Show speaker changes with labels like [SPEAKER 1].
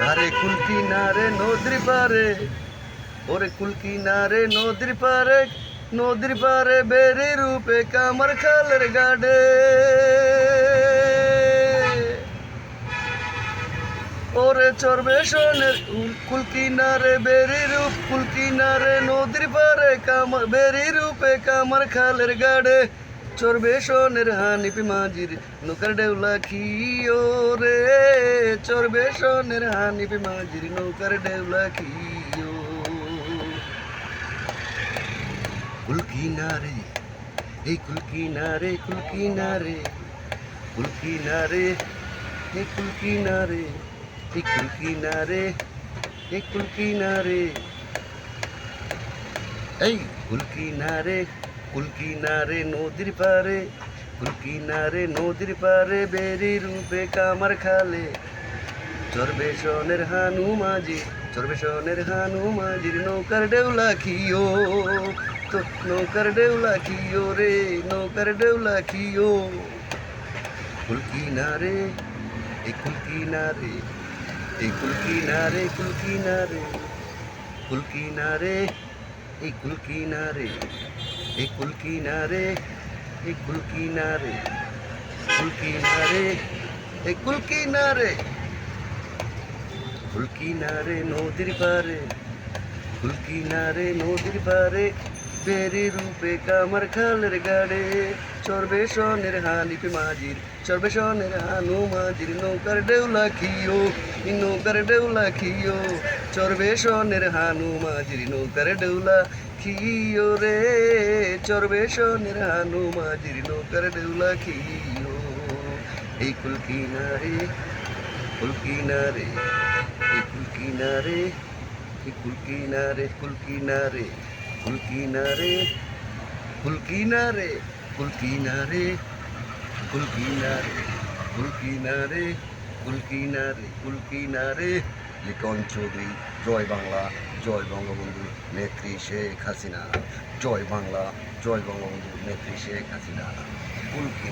[SPEAKER 1] আরে কুল কিনারে নদীর পারে, ওরে কুল কিনারে নদীর পারে বেরি রূপে কামার খালের গাড়ে। ওরে চরবে সোনের কুল কিনারে কুল কিনারে নদীর পারে কামার বেরি রূপে কামার খালের গাড়ে। চরবে সোনের হানিপি মাঝির নৌকার ডেউলা খিও রে, চরবে সোনের হানিপি মাঝির নৌকার ডেউলা খিও। কুল কিনারে এই কুল কিনারে কুল কিনারে কুল কিনারে এই কুল কিনারে এই কুল কিনারে এই কুল কিনারে এই কুল কিনারে নদীর পারে, কুল কিনারে নদীর পারে বেরি রূপে কামার খালে। চরবে সনের হানু মাঝির নৌকার ডেউলা খিও, তো নৌকার ডেউলা খিও রে, নৌকার ডেউলা খিও। কুল কিনারে এই কুল কিনারে এই কুল কিনারে কুল কিনারে কুল কিনারে এই কুল কিনারে এই কুল কিনারে এই কুল কিনারে কুল কিনারে এই কুল কিনারে কুল কিনারে নদীর পারে, কুল কিনারে নদীর পারে বেরি রূপে কামার খালের গাড়ে। চরবে সনের হানিপি মাঝির হানু মাঝির নৌকার ডেউলা খিও, নৌকার ডেউলা খিও। চরবে সনের হানু মাঝির নৌকার ডেউলা খিও রে, চরবে সনের হানু মাঝির নৌকার ডেউলা খিও। এই কুল কিনারে কুল কিনারে এই কুল কিনারে এই কুল কিনারে কুল কিনারে কুল কিনারে কুল কিনারে কুল কিনারে কুল কিনারে কুল কিনারে কুল কিনারে কুল কিনারে। লিটন চৌধুরী। জয় বাংলা, জয় বঙ্গবন্ধু নেত্রী শেখ হাসিনা। জয় বাংলা, জয় বঙ্গবন্ধু নেত্রী শেখ হাসিনা। কুল কিনারে।